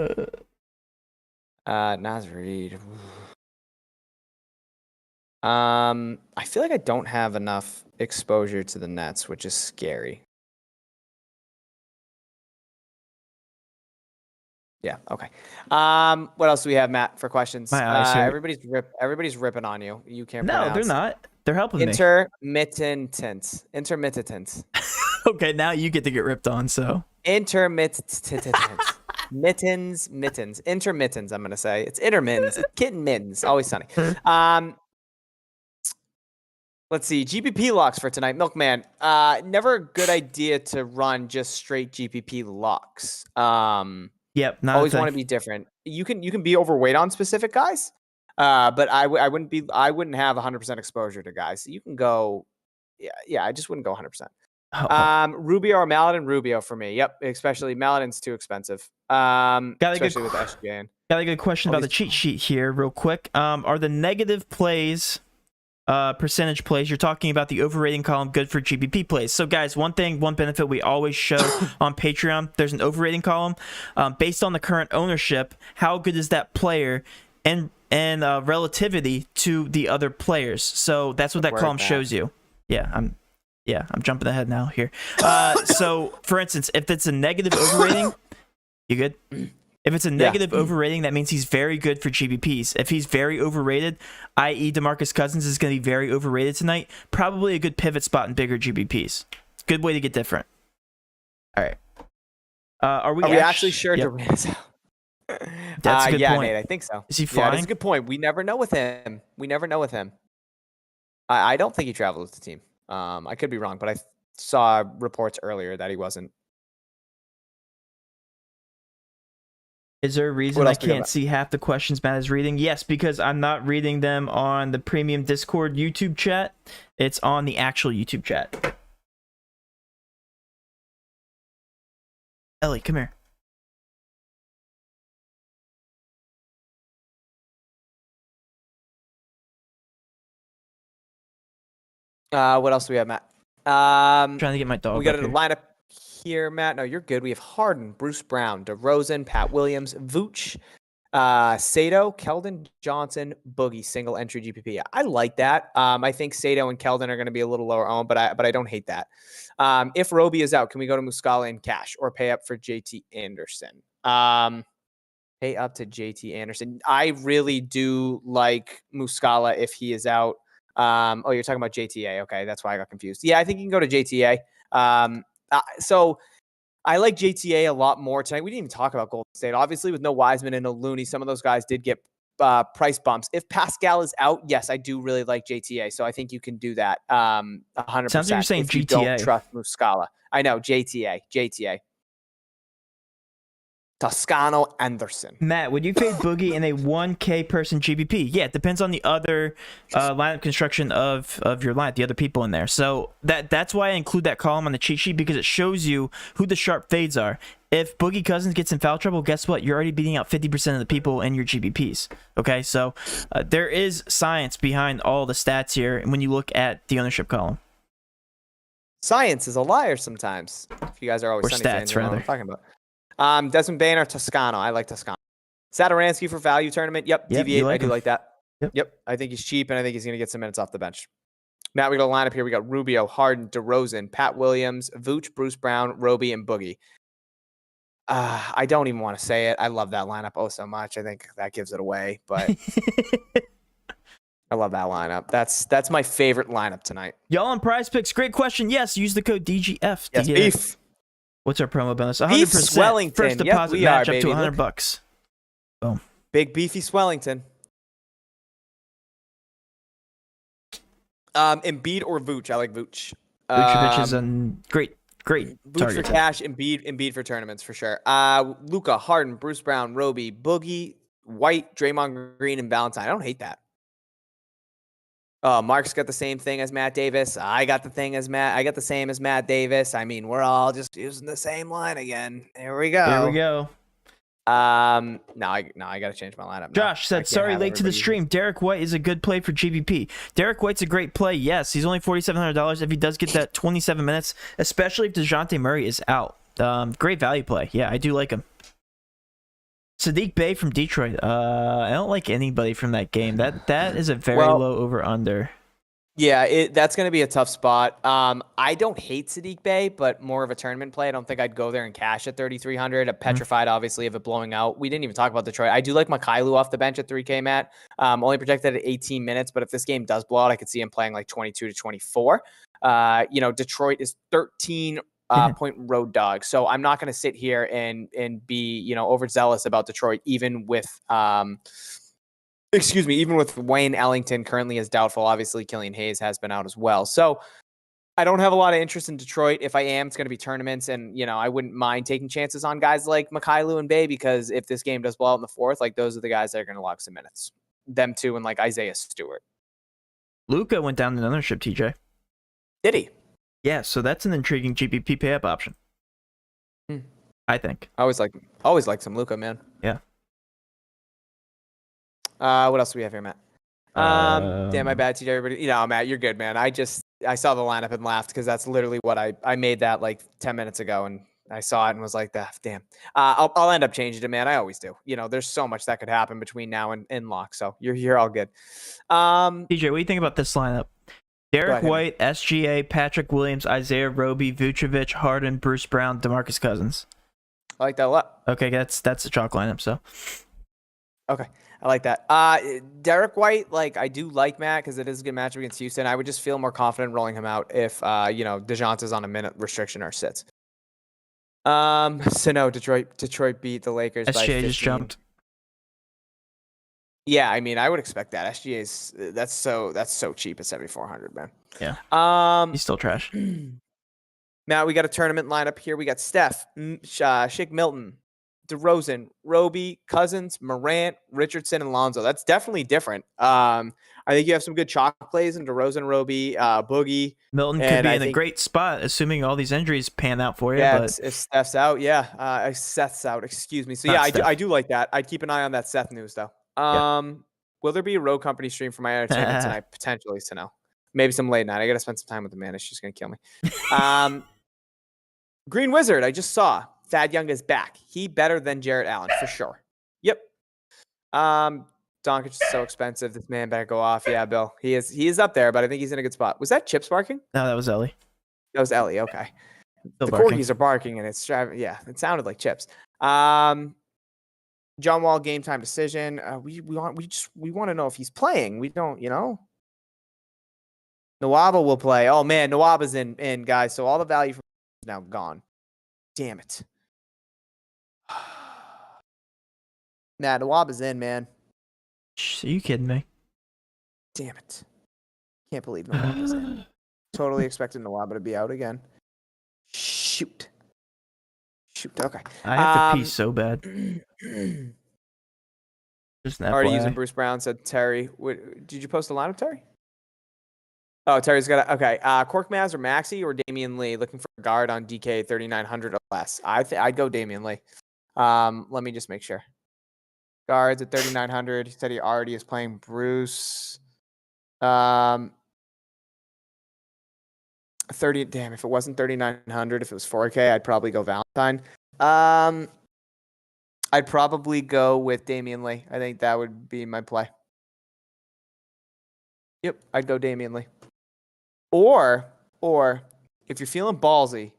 Naz Reid. I feel like I don't have enough exposure to the Nets, which is scary. Yeah, okay. What else do we have, Matt, for questions? Everybody's ripping on you. You can't pronounce. No, they're not. They're helping me. Intermittent. Okay, now you get to get ripped on, so. Intermittent. Mittens. Intermittens, I'm going to say. It's intermittens. Kitten mittens. Always sunny. Let's see. GPP locks for tonight. Milkman. Never a good idea to run just straight GPP locks. Yep. Not always want to be different. You can be overweight on specific guys, but I wouldn't have 100% exposure to guys. You can go. Yeah. I just wouldn't go 100%. Rubio or Maladin? Rubio for me. Yep. Especially Maladin's too expensive. Especially with SGN. Got a good question about the cheat sheet here, real quick. Are the negative plays, percentage plays, you're talking about the overrating column, good for GPP plays? So, guys, one benefit we always show on Patreon, there's an overrating column based on the current ownership. How good is that player and relativity to the other players? So that's what that column shows you. Yeah, I'm jumping ahead now here. So, for instance, if it's a negative overrating, you good? If it's a negative overrating, that means he's very good for GPPs. If he's very overrated, i.e. DeMarcus Cousins is going to be very overrated tonight, probably a good pivot spot in bigger GPPs. Good way to get different. All right. Are we actually sure yep. Durant's out? That's a good yeah, point. Nate, I think so. Is he Yeah, flying? that's a good point. We never know with him. I don't think he traveled with the team. I could be wrong, but I saw reports earlier that he wasn't. Is there a reason What I else we got, can't Matt? see half the questions Matt is reading? Yes, because I'm not reading them on the premium Discord YouTube chat. It's on the actual YouTube chat. Ellie, come here. What else do we have, Matt? Trying to get my dog We got up a here. lineup here, Matt. No, you're good. We have Harden, Bruce Brown, DeRozan, Pat Williams, Vooch, Sato, Keldon Johnson, Boogie, single entry GPP. I like that. I think Sato and Keldon are going to be a little lower owned, but I don't hate that. If Roby is out, can we go to Muscala in cash or pay up for JT Anderson? Pay up to JT Anderson. I really do like Muscala if he is out. Oh, you're talking about JTA. Okay, that's why I got confused. Yeah, I think you can go to JTA. So I like JTA a lot more tonight. We didn't even talk about Golden State. Obviously, with no Wiseman and no Looney, some of those guys did get price bumps. If Pascal is out, yes, I do really like JTA. So I think you can do that 100%. Sounds like you're saying if you GTA. don't trust Muscala. I know, JTA. Toscano Anderson. Matt, would you fade Boogie in a 1K person GPP? Yeah, it depends on the other lineup construction of your lineup, the other people in there. So that's why I include that column on the cheat sheet, because it shows you who the sharp fades are. If Boogie Cousins gets in foul trouble, guess what? You're already beating out 50% of the people in your GPPs. Okay, so there is science behind all the stats here when you look at the ownership column. Science is a liar sometimes. If you guys are always Or Sunny stats, fans, you know what rather. I'm talking about. Desmond Bain or Toscano. I like Toscano. Satoransky for value tournament. Yep. Yep, Deviate. you like I do him. like that. Yep. I think he's cheap, and I think he's going to get some minutes off the bench. Matt, we got a lineup here. We got Rubio, Harden, DeRozan, Pat Williams, Vooch, Bruce Brown, Roby, and Boogie. I don't even want to say it. I love that lineup so much. I think that gives it away, but I love that lineup. That's my favorite lineup tonight. Y'all on Prize Picks, great question. Yes, use the code DGF to Yes, get beef. What's our promo bonus? 100%. Beef Swellington. First Yep, deposit we match are, up to baby. $100. Boom. Big beefy Swellington. Embiid or Vooch? I like Vooch. Vucevic is a great Vooch target. for cash, Embiid for tournaments for sure. Luka, Harden, Bruce Brown, Roby, Boogie, White, Draymond Green, and Valentine. I don't hate that. Mark's got the same thing as Matt Davis. I got the same as Matt Davis. I mean, we're all just using the same line again. Here we go. Here we go. No, I got to change my lineup. Josh said, sorry, late to the stream. Derek White is a good play for GPP. Derek White's a great play. Yes, he's only $4,700 if he does get that 27 minutes, especially if DeJounte Murray is out. Great value play. Yeah, I do like him. Sadiq Bey from Detroit. I don't like anybody from that game. That is a very low over-under. Yeah, that's going to be a tough spot. I don't hate Sadiq Bey, but more of a tournament play. I don't think I'd go there and cash at 3,300. Petrified, obviously, of it blowing out. We didn't even talk about Detroit. I do like Mikhailuk off the bench at 3K, Matt. Only projected at 18 minutes, but if this game does blow out, I could see him playing like 22 to 24. Detroit is 13 point road dog. So I'm not going to sit here and be, overzealous about Detroit, even with, even with Wayne Ellington currently is doubtful. Obviously, Killian Hayes has been out as well. So I don't have a lot of interest in Detroit. If I am, it's going to be tournaments. And, I wouldn't mind taking chances on guys like Mikhailuk and Bey, because if this game does blow out in the fourth, like those are the guys that are going to log some minutes. Them two and like Isaiah Stewart. Luka went down in ownership, TJ. Did he? Yeah, so that's an intriguing GPP pay-up option. I think. I always like some Luka, man. Yeah. What else do we have here, Matt? Damn, my bad, TJ. Everybody, Matt, you're good, man. I saw the lineup and laughed because that's literally what I made that like 10 minutes ago, and I saw it and was like, damn. I'll end up changing it, man. I always do. There's so much that could happen between now and lock, so you're all good. TJ, what do you think about this lineup? Derek White, SGA, Patrick Williams, Isaiah Roby, Vucevic, Harden, Bruce Brown, DeMarcus Cousins. I like that a lot. Okay, that's the chalk lineup. So. Okay. I like that. Derek White, I do like Matt because it is a good matchup against Houston. I would just feel more confident rolling him out if, DeJounte's on a minute restriction or sits. So no, Detroit beat the Lakers by 15. SGA just jumped. Yeah, I mean, I would expect that. SGA's that's so cheap at 7,400, man. Yeah. He's still trash. Now we got a tournament lineup here. We got Steph, Shake Milton, DeRozan, Roby, Cousins, Morant, Richardson, and Lonzo. That's definitely different. I think you have some good chalk plays in DeRozan, Roby, Boogie. Milton could be in a great spot, assuming all these injuries pan out for you. Yeah, but if Steph's out, yeah. Seth's out, excuse me. So yeah, I do like that. I'd keep an eye on that Seth news though. Will there be a Road Company stream for my entertainment tonight? Potentially, so no. Maybe some late night. I gotta spend some time with the man. It's just gonna kill me. Green Wizard, I just saw. Thad Young is back. He better than Jarrett Allen for sure. Yep. Doncic is so expensive. This man better go off. Yeah, Bill. He is up there, but I think he's in a good spot. Was that Chips barking? No, that was Ellie. That was Ellie. Okay. Still the barking. corgis are barking, and it's driving. Yeah, it sounded like Chips. John Wall game time decision. We want to know if he's playing. We don't, Nawaba will play. Oh man, Nawaba's in guys. So all the value from is now gone. Damn it. Nah, Nawaba's in, man. Are you kidding me? Damn it. Can't believe Nawaba's in. Totally expected Nawaba to be out again. Shoot. Okay. I have to pee so bad. Just already using Bruce Brown, said Terry. Did you post the lineup, Terry? Oh, Terry's got okay. Korkmaz or Maxey or Damian Lee looking for a guard on DK 3,900 or less. I'd go Damian Lee. Let me just make sure. Guards at 3,900. He said he already is playing Bruce. 30. Damn, if it wasn't 3,900, if it was 4K, I'd probably go Valentine. I'd probably go with Damian Lee. I think that would be my play. Yep, I'd go Damian Lee. Or if you're feeling ballsy,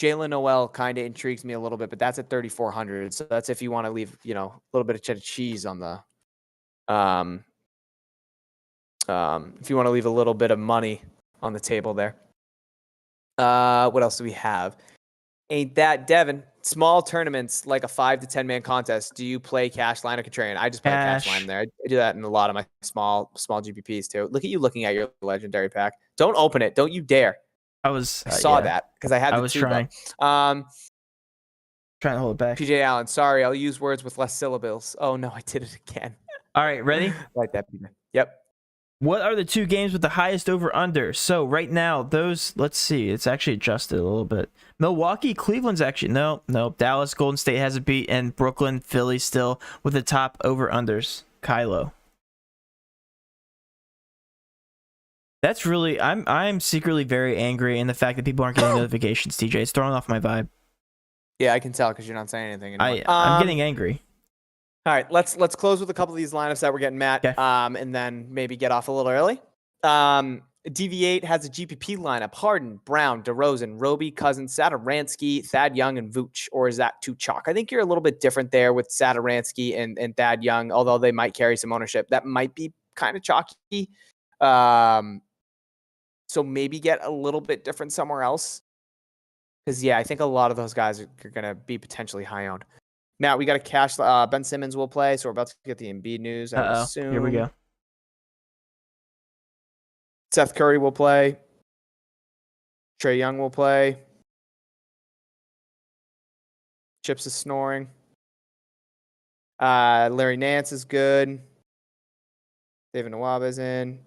Jalen Noel kind of intrigues me a little bit, but that's at 3,400. So that's if you want to leave, a little bit of cheddar cheese on the, if you want to leave a little bit of money on the table there. What else do we have? Ain't that Devin? Small tournaments like a 5 to 10 man contest. Do you play cash line or contrarian? I just play cash line there. I do that in a lot of my small GPPs too. Look at you looking at your legendary pack. Don't open it. Don't you dare. I saw that because I had. I was trying. Trying to hold it back. PJ Allen, sorry, I'll use words with less syllables. Oh no, I did it again. All right, ready? Like that, PJ. Yep. What are the two games with the highest over-under? So right now, let's see. It's actually adjusted a little bit. Milwaukee, Cleveland's actually, no. Dallas, Golden State has a beat, and Brooklyn, Philly still with the top over-unders. Kylo. That's really, I'm secretly very angry in the fact that people aren't getting notifications, TJ. It's throwing off my vibe. Yeah, I can tell because you're not saying anything anymore. I'm getting angry. All right, let's close with a couple of these lineups that we're getting, Matt, okay. And then maybe get off a little early. DV8 has a GPP lineup: Harden, Brown, DeRozan, Roby, Cousins, Satoransky, Thad Young, and Vooch. Or is that too chalk? I think you're a little bit different there with Satoransky and Thad Young, although they might carry some ownership. That might be kind of chalky. So maybe get a little bit different somewhere else. Because, yeah, I think a lot of those guys are going to be potentially high owned. Matt, we got a cash. Ben Simmons will play, so we're about to get the Embiid news. I would assume. Here we go. Seth Curry will play. Trae Young will play. Chips is snoring. Larry Nance is good. David Nawaba is in.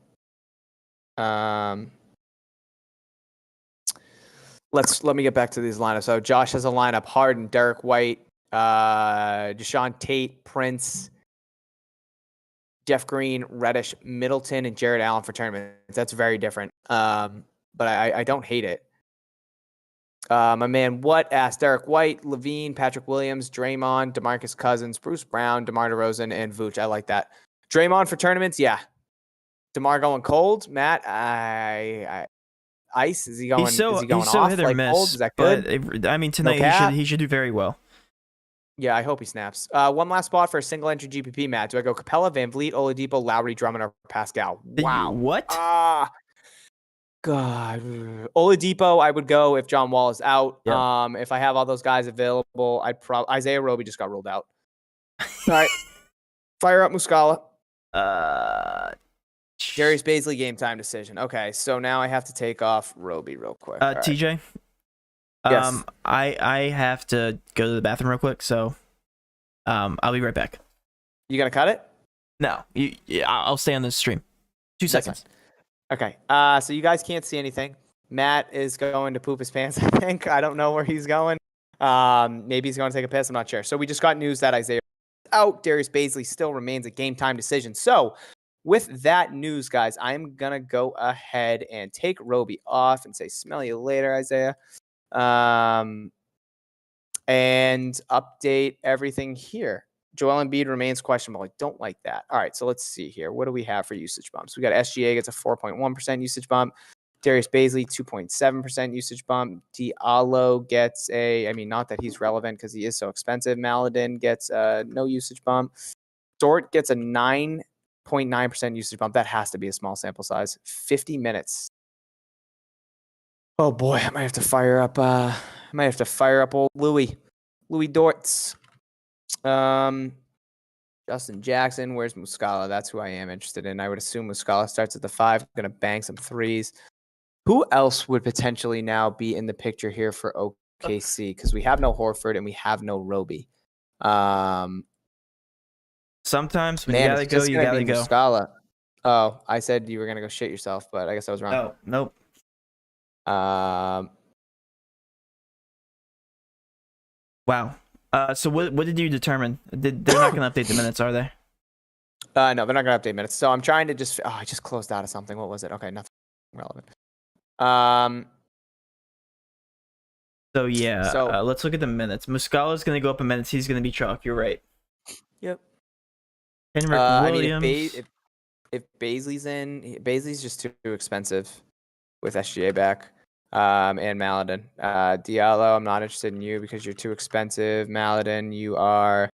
Let me get back to these lineups. So Josh has a lineup: Harden, Derek White, Deshaun Tate, Prince, Jeff Green, Reddish, Middleton, and Jarrett Allen for tournaments. That's very different. But I don't hate it. My man What asked Derek White, Levine, Patrick Williams, Draymond, DeMarcus Cousins, Bruce Brown, DeMar DeRozan, and Vooch. I like that. Draymond for tournaments, yeah. DeMar going cold. Matt, ice? Is he going? Is he going off hit or like miss, cold? Is that good? But, I mean, tonight he should do very well. Yeah, I hope he snaps. One last spot for a single entry GPP, Matt. Do I go Capella, Van Vliet, Oladipo, Lowry, Drummond, or Pascal? Wow. What? God, Oladipo, I would go if John Wall is out. Yeah. If I have all those guys available, I'd probably Isaiah Roby just got ruled out. All right, fire up Muscala. Darius Baisley game time decision. Okay, so now I have to take off Roby real quick. All right. TJ. Yes. I have to go to the bathroom real quick, so I'll be right back. You gonna cut it? No, I'll stay on this stream. 2 seconds. Okay. So you guys can't see anything. Matt is going to poop his pants, I think. I don't know where he's going. Maybe he's going to take a piss. I'm not sure. So we just got news that Isaiah is out. Darius Baisley still remains a game time decision. So with that news, guys, I'm going to go ahead and take Roby off and say, smell you later, Isaiah. And update everything here. Joel Embiid remains questionable. I don't like that. All right, so let's see here. What do we have for usage bumps? We got SGA gets a 4.1% usage bump. Darius Baisley, 2.7% usage bump. Diallo gets not that he's relevant because he is so expensive. Maladin gets no usage bump. Dort gets a 9.9% usage bump. That has to be a small sample size. 50 minutes. Oh boy, I might have to fire up old Louis Dortz. Justin Jackson, where's Muscala? That's who I am interested in. I would assume Muscala starts at the 5. I'm gonna bang some threes. Who else would potentially now be in the picture here for OKC? Because we have no Horford and we have no Roby. Sometimes when you gotta go, you gotta go. Muscala. Oh, I said you were gonna go shit yourself, but I guess I was wrong. Oh, nope. Wow. So what did you determine? They're not going to update the minutes, are they? No, they're not going to update minutes. So I'm trying to just. Oh, I just closed out of something. What was it? Okay, nothing relevant. So yeah. Let's look at the minutes. Muscala's going to go up in minutes. He's going to be chalk. You're right. Yep. Henrik Williams. If Baisley's in, Baisley's just too expensive with SGA back. And Maladin. Diallo, I'm not interested in you because you're too expensive. Maladin, you are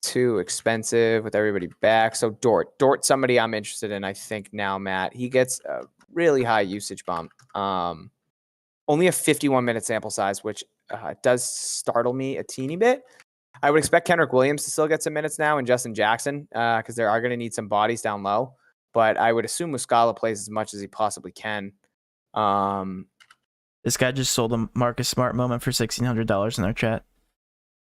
too expensive with everybody back. So Dort, somebody I'm interested in, I think now, Matt. He gets a really high usage bump. Only a 51-minute sample size, which does startle me a teeny bit. I would expect Henrik Williams to still get some minutes now and Justin Jackson because they are going to need some bodies down low. But I would assume Muscala plays as much as he possibly can. This guy just sold a Marcus Smart moment for $1,600 in our chat.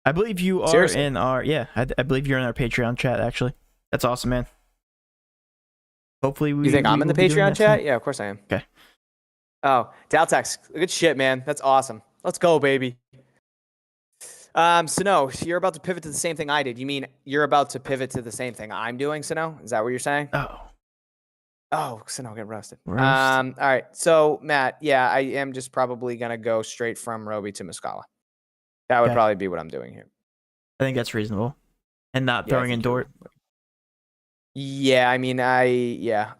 I believe you are Seriously? in our I believe you're in our Patreon chat. Actually, that's awesome, man. Hopefully, you think I'm in the Patreon chat? Yeah, of course I am. Okay. Oh, Daltex, good shit, man. That's awesome. Let's go, baby. Sano, you're about to pivot to the same thing I did. You mean you're about to pivot to the same thing I'm doing, Sano? Is that what you're saying? Oh, Sano get roasted. All right. So, Matt, yeah, I am just probably going to go straight from Roby to Muscala. That would probably be what I'm doing here. I think that's reasonable. And not throwing in Dort. Yeah, Yep,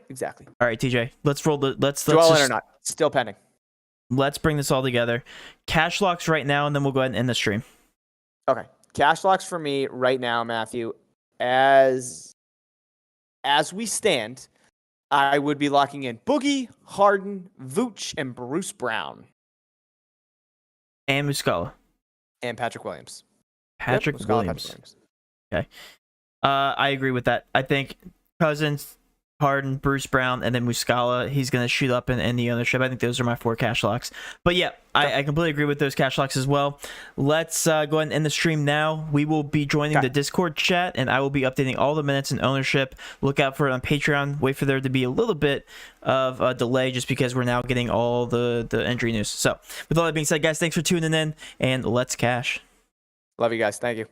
exactly. All right, TJ, let's roll the Joel in or not? Still pending. Let's bring this all together. Cash locks right now, and then we'll go ahead and end the stream. Okay. Cash locks for me right now, Matthew. As we stand, I would be locking in Boogie, Harden, Vooch, and Bruce Brown. And Muscala. And Patrick Williams. Patrick Williams. Okay. I agree with that. I think Cousins, Harden, Bruce Brown, and then Muscala, he's going to shoot up in the ownership. I think those are my 4 cash locks. But yeah, I completely agree with those cash locks as well. Let's go ahead and end the stream now. We will be joining the Discord chat, and I will be updating all the minutes and ownership. Look out for it on Patreon. Wait for there to be a little bit of a delay just because we're now getting all the injury news. So with all that being said, guys, thanks for tuning in, and let's cash. Love you guys. Thank you.